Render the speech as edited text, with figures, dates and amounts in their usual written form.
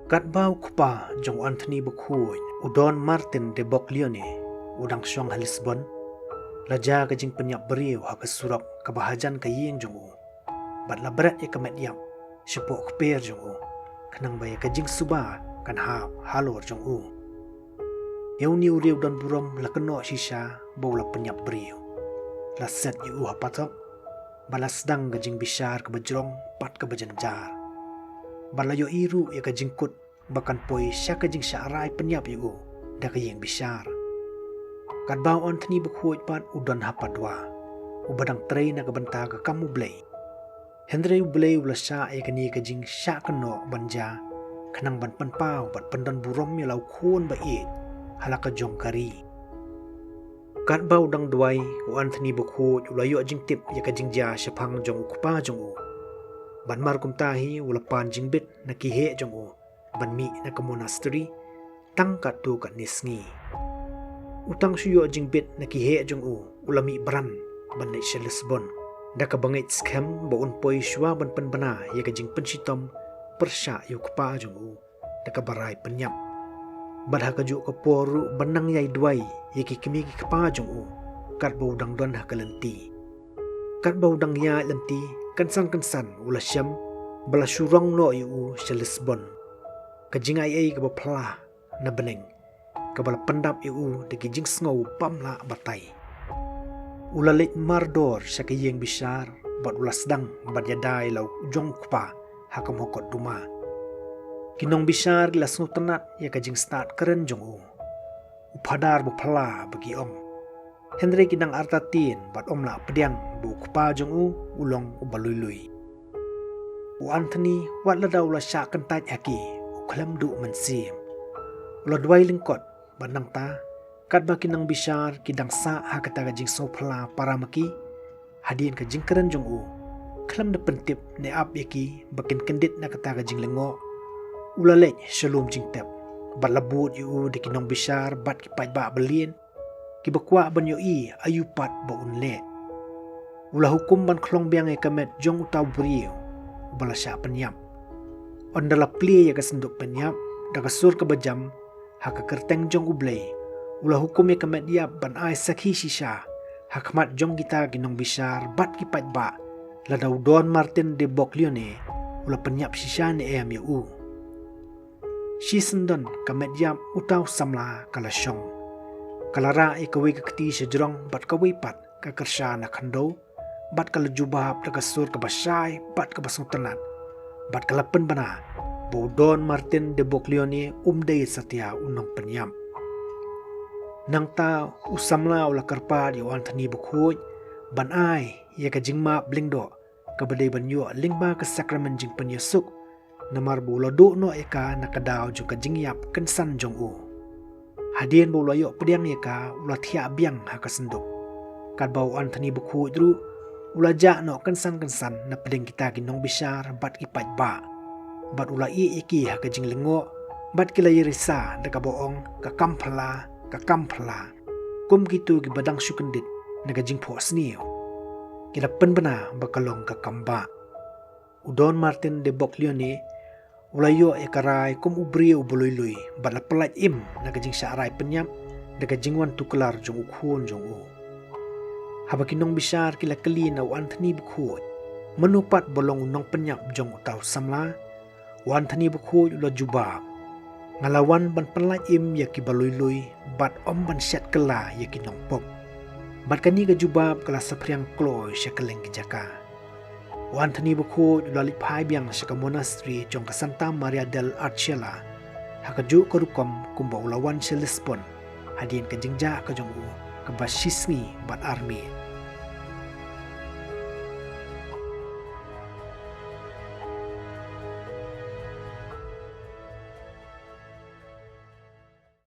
Kat bau kupa jong Anthony Bukhuy, udon Martin de Boclione, udang syong Lisbon, raja kajing penyap beriu hak surap kebahajan kayeng jong u. Bat labrat ya kemet yap, sepok keper jong u, kenang baya kajing suba kan halor jong u. Yau ni uriu dan buram la keno sisa bau la penyap beriu. La set yu hapatok, balas dang kajing bisar kebajrong pat kebajanjar. Balayo iru ya kajing kut bahkan poi sya kajing syarai penyap yu da kayeng bisar. Kat bau Anthony Bukhuy pat udan hapadwa. Ubadang tray na kabanta ka kamu blay. Hendrey blay ula sya ya kani kajing sya keno banja kanang ban panpau bat pandan burom ya lau khun ba it halaka jong kari. Kat bau dang duai u Anthony Bukhuy ula yo jing tip ya kajing ja syapang jong kupa jong u. Ban mar kumtahi ula pan jing bit na kihe jong u. Ban mi na ka monastery tangkat tu kat nisngi. Utang suyo jing bit na kihe jong u ula mi bran ban na isya Lisbon. Da ka bangit skem baun poi shwa ban penbana ya kajing pensitom persya yu kupa jong u. Da ka barai penyap. Badha kaju ka poru banang yai duai ya ki kimi ki kupa jong u. Kat bau dang don ha ka lenti. Kat bau dang ya lenti kansan ula syam bala syurong no yu sa Lisbon. Kajing ai ka bapla na beneng. Kabala pendap yu de kijing sngow pamla batai. Ula lit mardor sa kayeng bisar bat ula sedang bat yadai lau jong kupa hakam hokot duma. Kinong bisar gila sngow tenat ya kajing start keren jong u. Upadar bapla bagi om. Henry kinang artatin bat om la pediang bu kupa jong u ulong ubalului. U Anthony wat la daw la sya kentaj haki u klam du mensim. Ula duai lingkot bat nang ta kat ba kinang bisar kidang sa ha kata kajing sopla para maki hadin kajing keren jong u. Klam de pentip ne ap yaki bakin kendit na kata kajing lengo. Ula lej shalom jing tep bat labut yu de kinong bisar bat kipaj ba belien. Kibakwa ban yo i ayupat baun le. Ula hukum ban klong biang e kamet jong utaw beriu. Bala sya penyap. Ondala pli ya kasenduk penyap. Da kasur kebajam. Haka kerteng jong ublay. Ula hukum ya kamet yap ban ay sakhi sisa. Hakmat jong kita ginong bisar bat kipat ba. Ladaw don Martin de Boclione. Ula penyap sisa ni em ya u. Si sendon kamet yap utaw samla kalasyong. Kalara ikawi kakti sejrong bat kawi pat kakersya na kando bat kalajubab da kasur kabasay bat kabasong tenat bat kalapen bana Don Martin de Boclione umday satya unang penyam. Nang ta usamla ula karpa di Anthony Bukhuy ban ay ya kajingma blingdo kabaday banyo lingba ka sakramen jing penyesuk namar bula do no eka nakadaw jung kajingyap kensan jong u. Hadien bau layo pediang yaka ula thia biang hakasenduk. Kat bau Anthony Bukhuy dru ula ja no kensan na pedeng kita ginong bisar bat kipat ba. Bat ula i iki hakajing lengo bat kila yirisa da kaboong kakampala. Kum gitu ki badang syukendit nagajing po sniyo. Kila penbena bakalong kakamba. Udon Martin de Boclione ulayo ekarai kum ubri ubuluy bat la pelat im nagajing syarai penyap nagajing wan tukelar jong ukhun jong u. Habakinong bisar kila kali na Anthony Bukhuy menupat bolong unong penyap jong utaw samla Anthony Bukhuy ula jubab ngalawan ban pelat im yaki baluy bat om ban syat kela yaki nong pop bat kani ga jubab kala sapriang kloy syakeleng kijaka. Anthony Bukhuy ula lipai biang sa monastery jong ka Santa Maria del Arcella hakaju karukom kumba ulawan sa Lisbon hadin kajingja ka jong u kabasisngi bat army